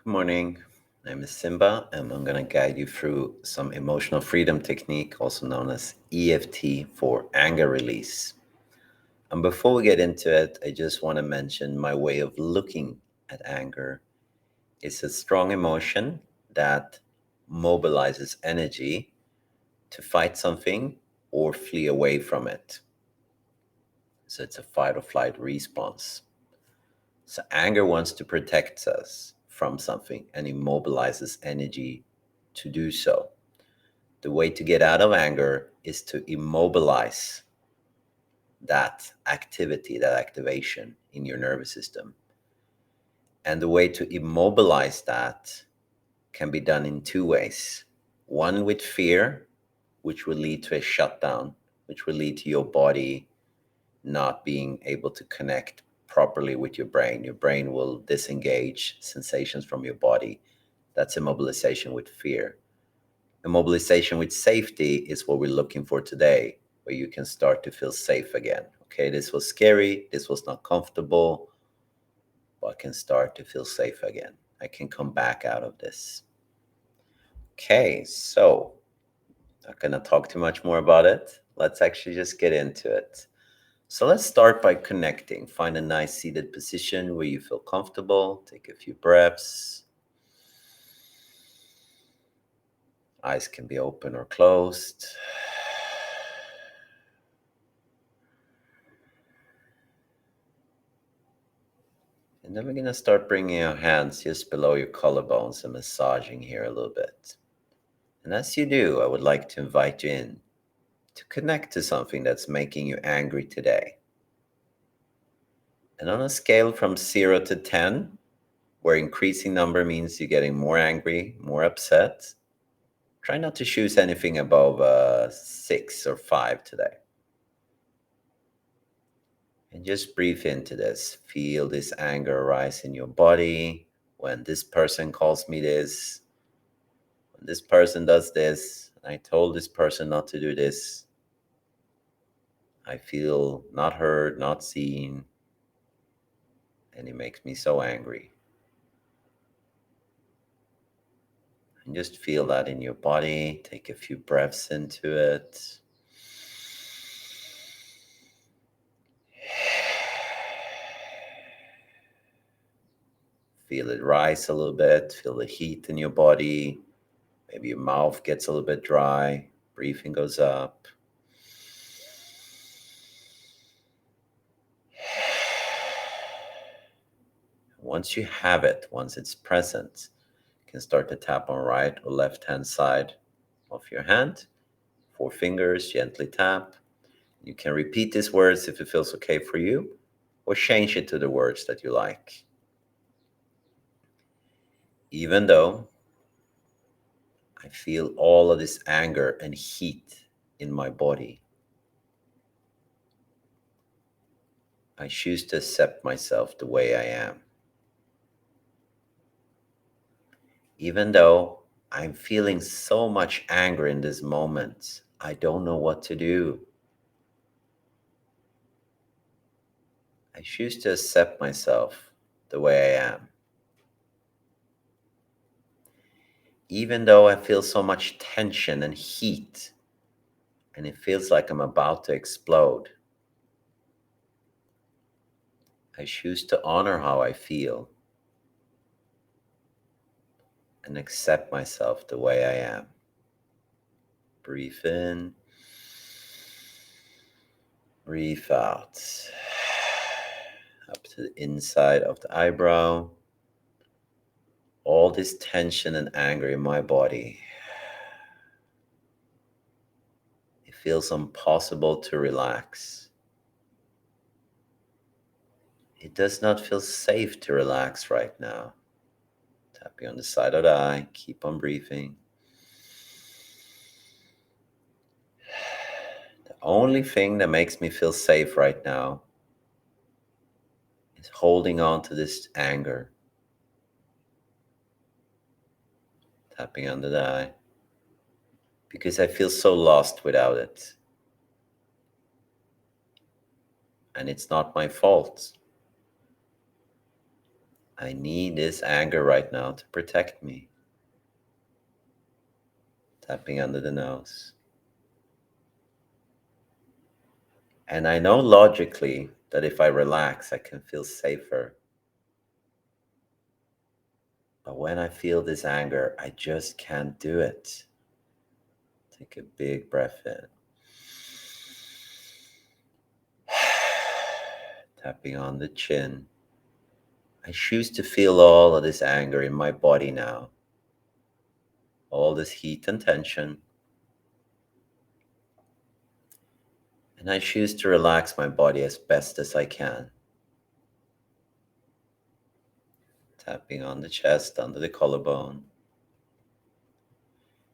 Good morning. My name is Simba, and I'm going to guide you through some emotional freedom technique, also known as EFT for anger release. And before we get into it, I just want to mention my way of looking at anger. It's a strong emotion that mobilizes energy to fight something or flee away from it. So it's a fight or flight response. So anger wants to protect us from something and immobilizes energy to do so. The way to get out of anger is to immobilize that activity, that activation in your nervous system. And the way to immobilize that can be done in two ways. One with fear, which will lead to a shutdown, which will lead to your body not being able to connect properly with your brain. Your brain will disengage sensations from your body. That's immobilization with fear. Immobilization with safety is what we're looking for today, where you can start to feel safe again. Okay, this was scary, this was not comfortable, but I can start to feel safe again. I can come back out of this. Okay, so not gonna talk too much more about it. Let's actually just get into it. So let's start by connecting. Find a nice seated position where you feel comfortable. Take a few breaths. Eyes can be open or closed. And then we're going to start bringing your hands just below your collarbones and massaging here a little bit. And as you do, I would like to invite you in to connect to something that's making you angry today. And on a scale from 0 to 10, where increasing number means you're getting more angry, more upset, try not to choose anything above 6 or 5 today. And just breathe into this. Feel this anger arise in your body. When this person calls me this, when this person does this, I told this person not to do this, I feel not heard, not seen, and it makes me so angry. And just feel that in your body. Take a few breaths into it. Feel it rise a little bit. Feel the heat in your body. Maybe your mouth gets a little bit dry. Breathing goes up. Once you have it, once it's present, you can start to tap on right or left hand side of your hand. 4 fingers, gently tap. You can repeat these words if it feels okay for you, or change it to the words that you like. Even though I feel all of this anger and heat in my body, I choose to accept myself the way I am. Even though I'm feeling so much anger in this moment, I don't know what to do. I choose to accept myself the way I am. Even though I feel so much tension and heat, and it feels like I'm about to explode, I choose to honor how I feel and accept myself the way I am. Breathe in, breathe out. Up to the inside of the eyebrow. All this tension and anger in my body. It feels impossible to relax. It does not feel safe to relax right now. Tapping on the side of the eye, keep on breathing. The only thing that makes me feel safe right now is holding on to this anger. Tapping under the eye. Because I feel so lost without it. And it's not my fault. I need this anger right now to protect me. Tapping under the nose. And I know logically that if I relax, I can feel safer. But when I feel this anger, I just can't do it. Take a big breath in. Tapping on the chin. I choose to feel all of this anger in my body now. All this heat and tension. And I choose to relax my body as best as I can. Tapping on the chest, under the collarbone.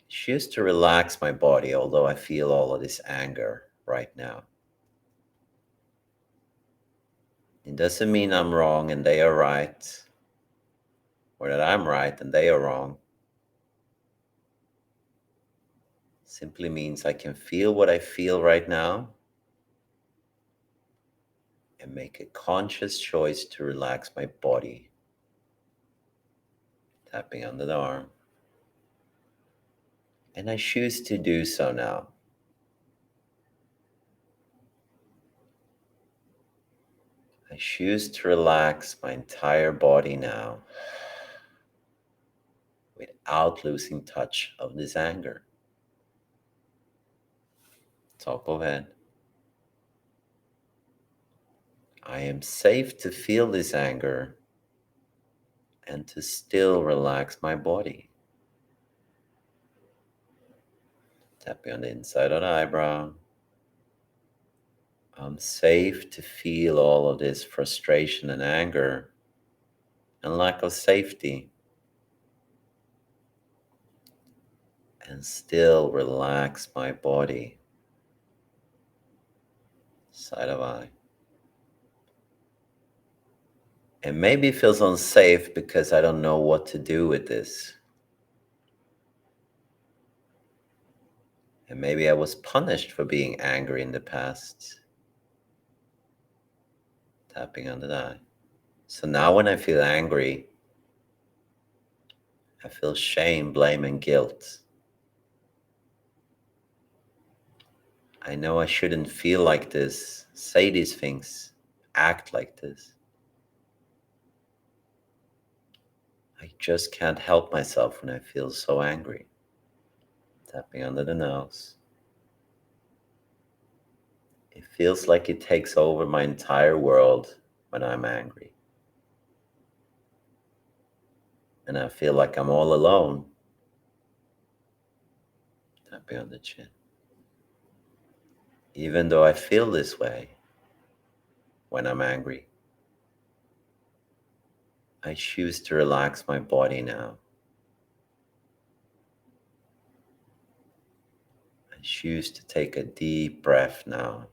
Choose to relax my body, although I feel all of this anger right now. It doesn't mean I'm wrong and they are right, or that I'm right and they are wrong. It simply means I can feel what I feel right now and make a conscious choice to relax my body. Tapping under the arm. And I choose to do so now. I choose to relax my entire body now without losing touch of this anger. Top of head. I am safe to feel this anger and to still relax my body. Tapping on the inside of the eyebrow. I'm safe to feel all of this frustration and anger and lack of safety and still relax my body. Side of eye. And maybe it feels unsafe because I don't know what to do with this. And maybe I was punished for being angry in the past. Tapping on the eye. So now when I feel angry, I feel shame, blame, and guilt. I know I shouldn't feel like this, say these things, act like this. I just can't help myself when I feel so angry. Tapping under the nose. It feels like it takes over my entire world when I'm angry. And I feel like I'm all alone. Tapping on the chin. Even though I feel this way when I'm angry, I choose to relax my body now. I choose to take a deep breath now.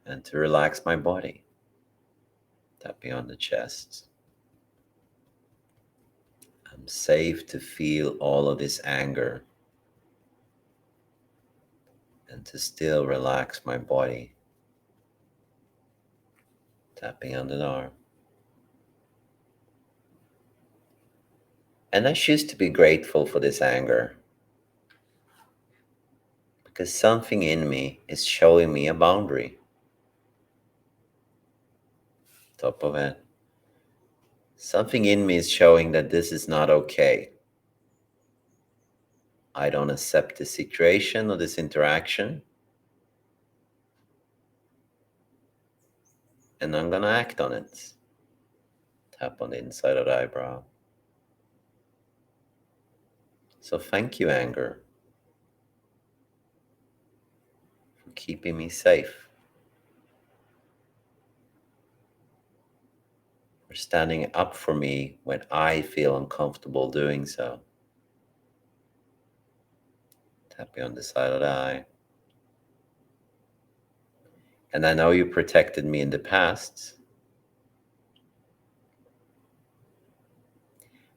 And to relax my body. Tapping on the chest. I'm safe to feel all of this anger and to still relax my body. Tapping under the arm. And I choose to be grateful for this anger because something in me is showing me a boundary. Top of it. Something in me is showing that this is not okay. I don't accept this situation or this interaction, and I'm gonna act on it. Tap on the inside of the eyebrow. So thank you, anger, for keeping me safe, for standing up for me when I feel uncomfortable doing so. Tapping on the side of the eye. And I know you protected me in the past.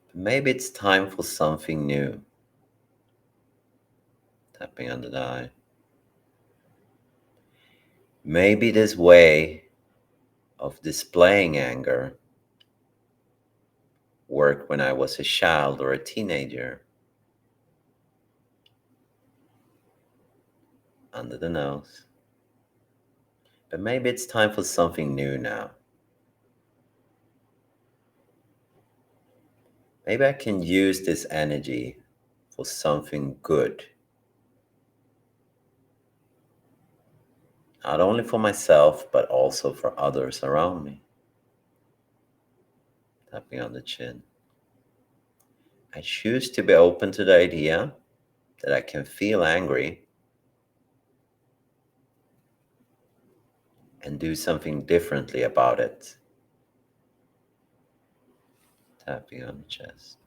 But maybe it's time for something new. Tapping under the eye. Maybe this way of displaying anger worked when I was a child or a teenager. Under the nose. But maybe it's time for something new now. Maybe I can use this energy for something good. Not only for myself, but also for others around me. Tapping on the chin. I choose to be open to the idea that I can feel angry and do something differently about it. Tapping on the chest.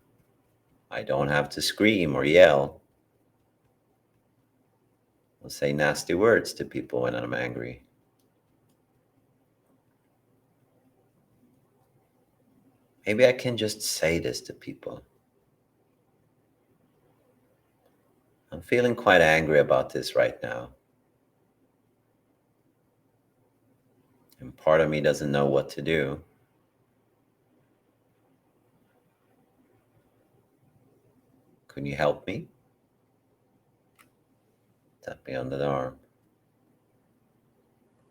I don't have to scream or yell or say nasty words to people when I'm angry. Maybe I can just say this to people. I'm feeling quite angry about this right now. And part of me doesn't know what to do. Can you help me? Tap me under the arm.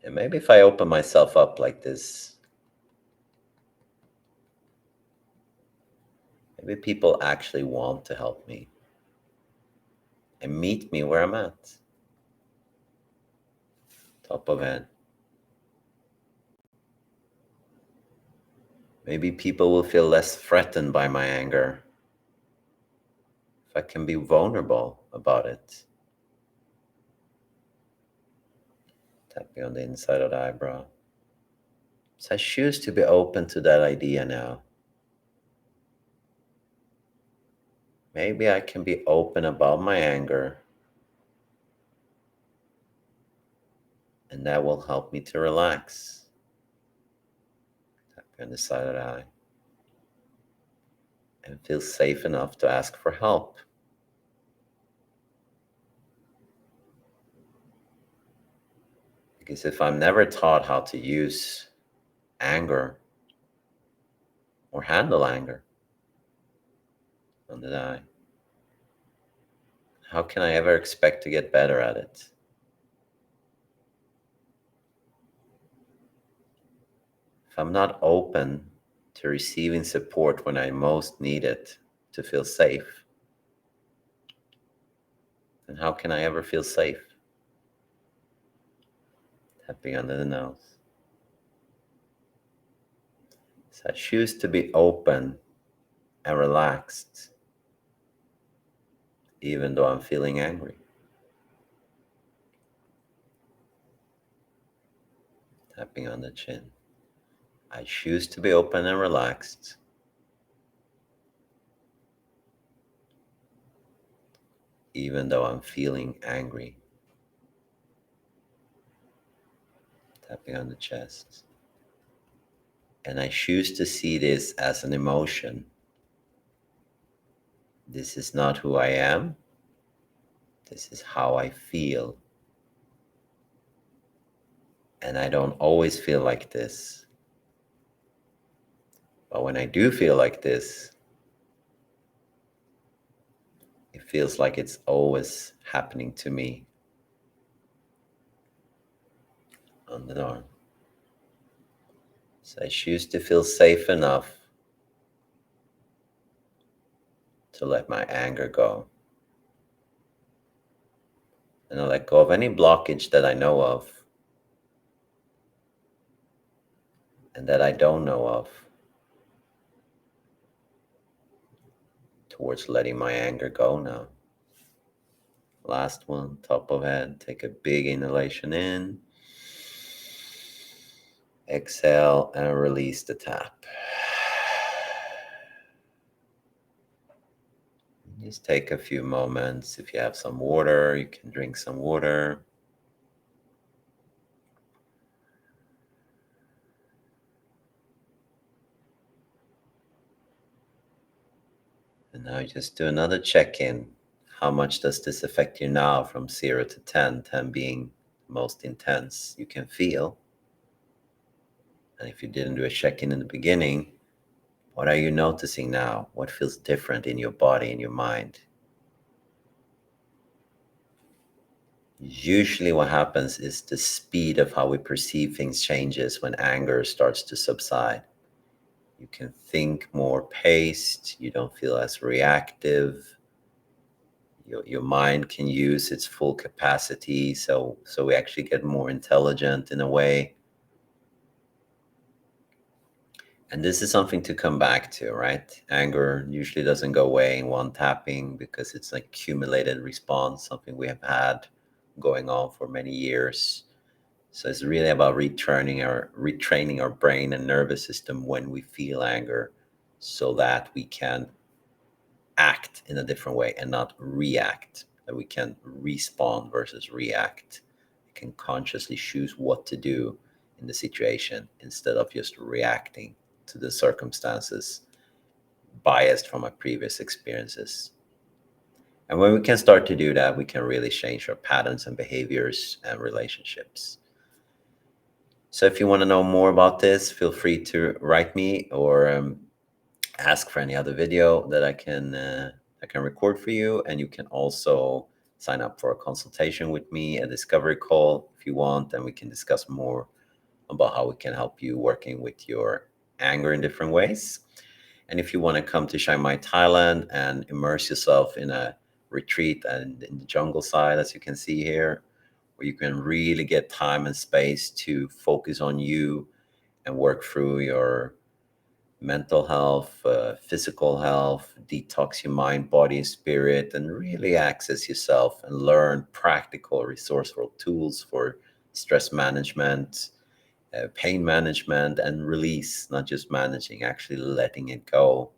And maybe if I open myself up like this, maybe people actually want to help me and meet me where I'm at. Top of head. Maybe people will feel less threatened by my anger if I can be vulnerable about it. Tap me on the inside of the eyebrow. So I choose to be open to that idea now. Maybe I can be open about my anger, and that will help me to relax. Tap me on the side of the eye. And feel safe enough to ask for help. Because if I'm never taught how to use anger or handle anger under the eye, how can I ever expect to get better at it? If I'm not open to receiving support when I most need it to feel safe, then how can I ever feel safe? Tapping under the nose. So I choose to be open and relaxed, even though I'm feeling angry. Tapping on the chin. I choose to be open and relaxed, even though I'm feeling angry. Tapping on the chest. And I choose to see this as an emotion. This is not who I am. This is how I feel. And I don't always feel like this. But when I do feel like this, it feels like it's always happening to me. On the arm. So I choose to feel safe enough to let my anger go. And I let go of any blockage that I know of and that I don't know of towards letting my anger go now. Last one, top of head. Take a big inhalation in. Exhale and release the tap. Just take a few moments. If you have some water, you can drink some water. And now just do another check-in. How much does this affect you now from 0 to 10? 10 being most intense you can feel. And if you didn't do a check-in in the beginning, what are you noticing now? What feels different in your body, in your mind? Usually what happens is the speed of how we perceive things changes when anger starts to subside. You can think more paced, you don't feel as reactive, your mind can use its full capacity, so we actually get more intelligent in a way. And this is something to come back to, right? Anger usually doesn't go away in one tapping because it's an accumulated response, something we have had going on for many years. So it's really about retraining our brain and nervous system when we feel anger, so that we can act in a different way and not react, that we can respond versus react. We can consciously choose what to do in the situation instead of just reacting to the circumstances biased from our previous experiences. And when we can start to do that, we can really change our patterns and behaviors and relationships. So if you want to know more about this, feel free to write me or ask for any other video that I can record for you. And you can also sign up for a consultation with me, a discovery call if you want, and we can discuss more about how we can help you working with your anger in different ways. And if you want to come to Chiang Mai, Thailand, and immerse yourself in a retreat and in the jungle side, as you can see here, where you can really get time and space to focus on you and work through your mental health, physical health, detox your mind, body, and spirit, and really access yourself and learn practical, resourceful tools for stress management, pain management, and release, not just managing, actually letting it go.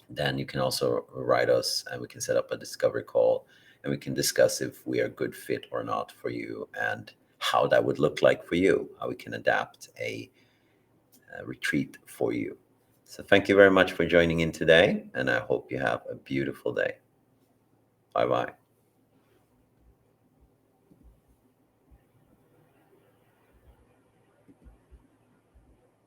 Then you can also write us and we can set up a discovery call and we can discuss if we are a good fit or not for you and how that would look like for you, how we can adapt a retreat for you. So thank you very much for joining in today, and I hope you have a beautiful day. Bye bye.